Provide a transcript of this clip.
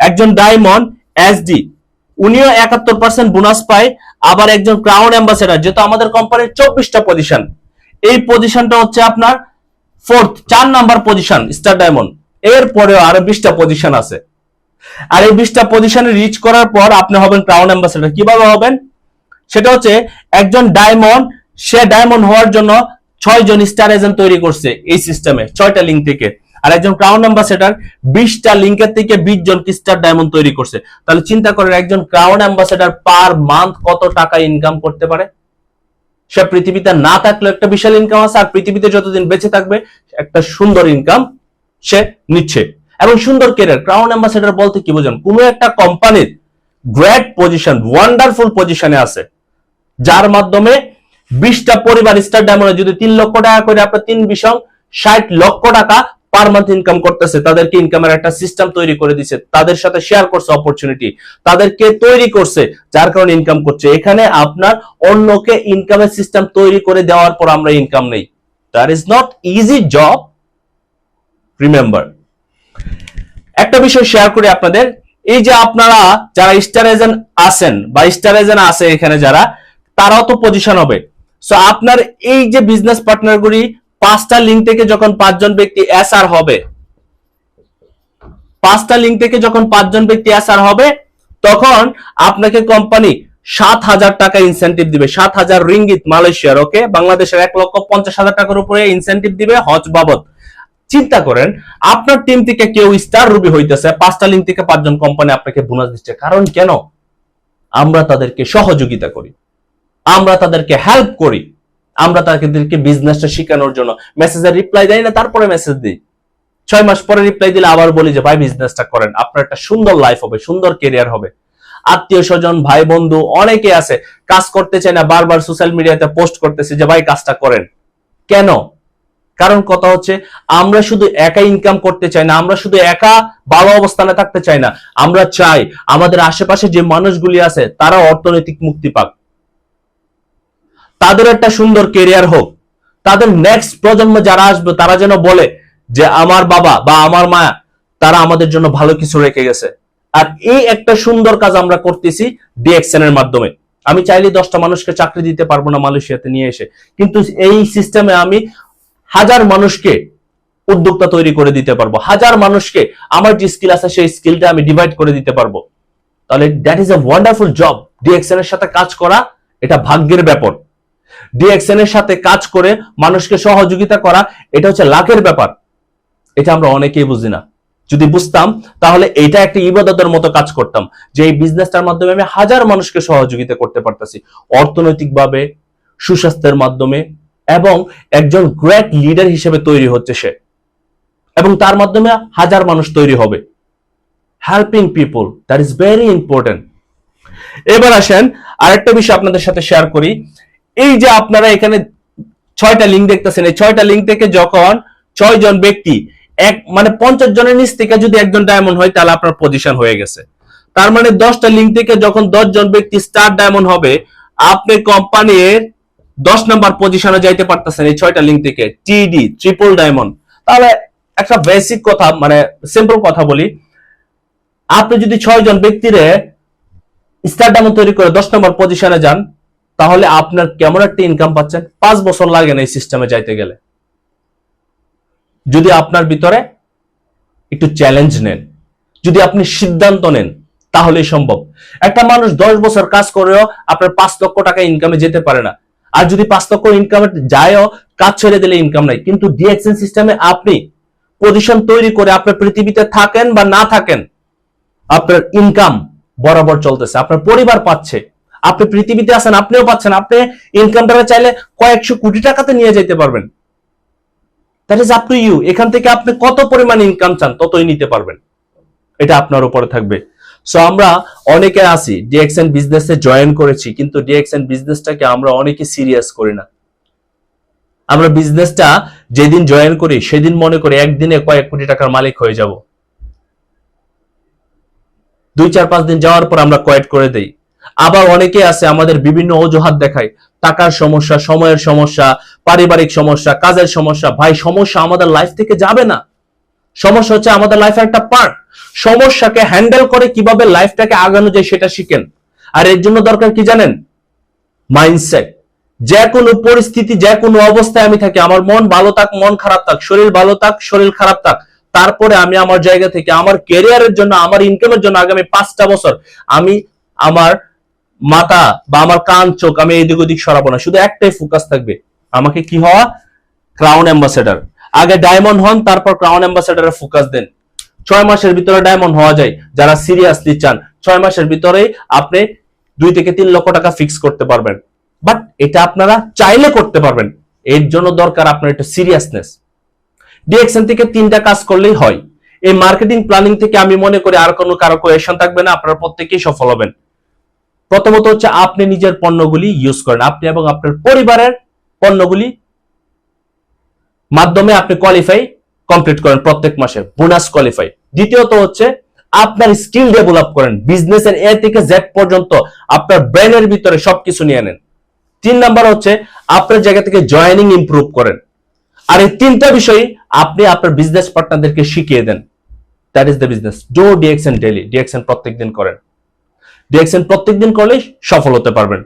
একজন diamond SD উনিও 71% bonus পায়। আবার একজন ক্রাউন অ্যাম্বাসেডর, যেহেতু আমাদের কোম্পানির 24টা পজিশন, এই পজিশনটা হচ্ছে আপনার 4 নাম্বার পজিশন স্টার ডায়মন্ড। এরপরেও আরো 20টা পজিশন আছে। আর এই 20টা পজিশনে রিচ করার পর আপনি হবেন ক্রাউন অ্যাম্বাসেডর। কিভাবে হবেন সেটা হচ্ছে, একজন ডায়মন্ড, সে ডায়মন্ড হওয়ার জন্য 6 জন স্টার এজেন্ট তৈরি করছে এই সিস্টেমে 6টা লিঙ্ক থেকে। আর একজন ক্রাউন অ্যাম্বাসেডর 20টা লিঙ্কের থেকে 20 জন স্টার ডায়মন্ড তৈরি করছে। তাহলে চিন্তা করেন একজন ক্রাউন অ্যাম্বাসেডর পার মান্থ কত টাকা ইনকাম করতে পারে। সে পৃথিবীতে না থাকলে একটা বিশাল ইনকাম আছে, আর পৃথিবীতে যতদিন বেঁচে থাকবে একটা সুন্দর ইনকাম সে নিচ্ছে এবং সুন্দর ক্যারিয়ার। ক্রাউন অ্যাম্বাসেডর বলতে কি বোঝেন? কোনো একটা কোম্পানির গ্রেট পজিশন, ওয়ান্ডারফুল পজিশনে আছে, যার মাধ্যমে 20টা পরিবার স্টার ডায়মন্ডে যদি 3 লক্ষ টাকা করে আপনার 3×20=60 লক্ষ টাকা পার মান্থ ইনকাম করতেছে, তাদেরকে ইনকামের একটা সিস্টেম তৈরি করে দিচ্ছে, তাদের সাথে শেয়ার করছে অপরচুনিটি, তাদেরকে তৈরি করছে, যার কারণে ইনকাম করছে। এখানে আপনার অন্যকে ইনকামের সিস্টেম তৈরি করে দেওয়ার পর আমরা ইনকাম নেই। That is not easy job, remember. একটা বিষয় শেয়ার করি আপনাদের, এই যে আপনারা যারা স্টার এজেন্ট আছেন বা স্টার এজেন্ট আছে এখানে যারা, তারাও তো পজিশন হবে। সো আপনার এই যে বিজনেস পার্টনারগুলি 5টা লিঙ্ক থেকে যখন 5 জন ব্যক্তি এসআর হবে, 5টা লিঙ্ক থেকে যখন 5 জন ব্যক্তি এসআর হবে, তখন আপনাকে কোম্পানি 7,000 টাকা ইনসেনটিভ দিবে। 7,000 রিঙ্গিত মালয়েশিয়ার, ওকে, বাংলাদেশের 1,50,000 টাকার উপরে ইনসেনটিভ দিবে হজ বাবদ। চিন্তা করেন আপনার টিম থেকে কেউ স্টার রুবি হইতেছে, 5টা লিঙ্ক থেকে 5 জন কোম্পানি আপনাকে বোনাস দিচ্ছে। কারণ কেন? আমরা তাদেরকে সহযোগিতা করি, আমরা তাদেরকে হেল্প করি, আমরা তাদেরকে বিজনেসটা শেখানোর জন্য মেসেজের রিপ্লাই দেই না, তারপরে মেসেজ দিই। 6 মাস পরে রিপ্লাই দিলে আবার বলি যে ভাই বিজনেসটা করেন, আপনার একটা সুন্দর লাইফ হবে, সুন্দর ক্যারিয়ার হবে। আত্মীয় স্বজন, ভাই বন্ধু অনেকে আছে কাজ করতে চায় না, বারবার সোশ্যাল মিডিয়াতে পোস্ট করতেছে যে ভাই কাজটা করেন। কেন? কারণ কথা হচ্ছে আমরা শুধু একা ইনকাম করতে চাই না, আমরা শুধু একা ভালো অবস্থানে থাকতে চাই না, আমরা চাই আমাদের আশেপাশে যে মানুষগুলি আছে তারা অর্থনৈতিক মুক্তি পাক, তাদের একটা সুন্দর ক্যারিয়ার হোক, তাদের নেক্সট প্রজন্ম যারা আসবে তারা যেন বলে যে আমার বাবা বা আমার মা তারা আমাদের জন্য ভালো কিছু রেখে গেছে। আর এই একটা সুন্দর কাজ আমরা করতেছি ডিএক্সএন এর মাধ্যমে। আমি চাইলে 10টা মানুষকে চাকরি দিতে পারবো না মালয়েশিয়াতে নিয়ে এসে, কিন্তু এই সিস্টেমে আমি 1000 মানুষকে উদ্যোক্তা তৈরি করে দিতে পারবো, 1000 মানুষকে আমার যে স্কিল আছে সেই স্কিলটা আমি ডিভাইড করে দিতে পারবো। তাহলে that is a wonderful job. DXN এর সাথে কাজ করা এটা ভাগ্যের ব্যাপার। ডিএক্সএন এর সাথে কাজ করে মানুষকে সহযোগিতা করা এটা হচ্ছে লাখের ব্যাপার। এটা আমরা অনেকেই বুঝি না। যদি বুঝতাম তাহলে এটা একটা ইবাদতের মতো কাজ করতাম, যে এই বিজনেসটার মাধ্যমে আমি 1000 মানুষকে সহযোগিতা করতে পারতাছি অর্থনৈতিকভাবে, সুস্বাস্থ্যের মাধ্যমে, এবং একজন গ্রেট লিডার হিসেবে তৈরি হচ্ছে সে, এবং তার মাধ্যমে 1000 মানুষ তৈরি হবে। Helping people, that is very important. এবার আসেন আরেকটা বিষয় আপনাদের সাথে শেয়ার করি। এই যে আপনারা এখানে 6টা লিঙ্ক দেখতেছেন, এই 6টা লিঙ্ক থেকে যখন 6 জন ব্যক্তি মানে 50 জনের নিচ থেকে যদি একজন ডায়মন্ড হয় তাহলে আপনার পজিশন হয়ে গেছে। তার মানে 10টা লিঙ্ক থেকে যখন 10 জন ব্যক্তি স্টার ডায়মন্ড হবে, আপনি কোম্পানির 10 নাম্বার পজিশনে যাইতে পারতেছেন এই 6টা লিঙ্ক থেকে, টিডি ট্রিপল ডায়মন্ড। তাহলে একটা বেসিক কথা, মানে সিম্পল কথা বলি, আপনি যদি 6 জন ব্যক্তিরে স্টার ডায়মন্ড তৈরি করে 10 নম্বর পজিশনে যান, তাহলে আপনার কেমন একটা ইনকাম পাচ্ছেন? 5 বছর লাগে না এই সিস্টেমে যাইতে গেলে, যদি আপনার ভিতরে একটু চ্যালেঞ্জ নেন, যদি আপনি সিদ্ধান্ত নেন, তাহলেই সম্ভব। একটা মানুষ 10 বছর কাজ করেও আপনার 5 লক্ষ টাকা ইনকামে যেতে পারে না, আর যদি 5 লক্ষ ইনকামে যায়ও কাজ ছেড়ে দিলে ইনকাম নাই। কিন্তু ডিএক্সএন সিস্টেমে আপনি পজিশন তৈরি করে আপনার পৃথিবীতে থাকেন বা না থাকেন, আপনার ইনকাম বরাবর চলতেছে, আপনার পরিবার পাচ্ছে, আপনি পৃথিবীতে আছেন আপনিও পাচ্ছেন। আপনি ইনকামটা চাইলে কয়েকশো কোটি টাকাতে নিয়ে যেতে পারবেন। That is up to you. এখান থেকে আপনি কত পরিমাণ ইনকাম চান ততই নিতে পারবেন, এটা আপনার উপরে থাকবে। সো আমরা অনেকে আছি ডিএক্সএন বিজনেসে জয়েন করেছি, কিন্তু ডিএক্সএন বিজনেসটাকে আমরা অনেকে সিরিয়াস করি না। আমরা বিজনেসটা যেদিন জয়েন করি সেদিন মনে করি একদিনে কয়েক কোটি টাকার মালিক হয়ে যাব। 2-4-5 দিন যাওয়ার পর আমরা কোয়েট করে দেই। আবার অনেকে আছে আমাদের বিভিন্ন অজুহাত দেখায়, টাকার সমস্যা, সময়ের সমস্যা, পারিবারিক সমস্যা, কাজের সমস্যা। ভাই সমস্যা আমাদের লাইফ থেকে যাবে না, সমস্যা হচ্ছে আমাদের লাইফের একটা পার্ট। সমস্যাকে হ্যান্ডেল করে কিভাবে লাইফটাকে আগানো যায় সেটা শিখেন। আর এর জন্য দরকার কি জানেন? মাইন্ডসেট। যে কোনো পরিস্থিতি, যে কোনো অবস্থায় আমি থাকি, আমার মন ভালো থাক, মন খারাপ থাক, শরীর ভালো থাক, শরীর খারাপ থাক, তারপরে আমি আমার জায়গা থেকে আমার ক্যারিয়ারের জন্য, আমার ইনকামের জন্য আগামী 5টা বছর আমি আমার মাথা বা আমার কান চোখ আমি এদিক ওদিক সরাবো না। শুধু একটাই ফোকাস থাকবে, আমাকে কি হওয়া? Crown ambassador. আগে ডায়মন্ড হন, তারপর ক্রাউন অ্যাম্বাসেডারে ফোকাস দেন। 6 মাসের ভিতরে ডায়মন্ড হওয়া যায় যারা সিরিয়াসলি চান। 6 মাসের ভিতরেই আপনি 2 থেকে 3 লক্ষ টাকা ফিক্স করতে পারবেন। বাট এটা আপনারা চাইলে করতে পারবেন, এর জন্য দরকার আপনার একটা সিরিয়াসনেস। ডিএক্সএন থেকে 3টা কাজ করলেই হয়। এই মার্কেটিং প্ল্যানিং থেকে আমি মনে করি আর কোনো কারো কোয়েশন থাকবে না, আপনারা প্রত্যেকেই সফল হবেন। প্রথমত হচ্ছে আপনি নিজের পণ্যগুলি ইউজ করেন, আপনি এবং আপনার পরিবারের পণ্যগুলি মাধ্যমে আপনি কোয়ালিফাই কমপ্লিট করেন প্রত্যেক মাসে, বোনাস কোয়ালিফাই। দ্বিতীয়ত হচ্ছে আপনার স্কিল ডেভেলপ করেন, বিজনেসের এ থেকে জেড পর্যন্ত আপনার ব্রেনের ভিতরে সবকিছু নিয়ে নেন। 3 নাম্বার হচ্ছে আপনার জায়গা থেকে জয়েনিং ইমপ্রুভ করেন। আর এই 3টা বিষয় আপনি আপনার বিজনেস পার্টনারদেরকে শিখিয়ে দেন। That is the business. Do DXN daily. DXN প্রত্যেকদিন করেন। ডিএক্সএন প্রত্যেকদিন করলেই সফল হতে পারবেন।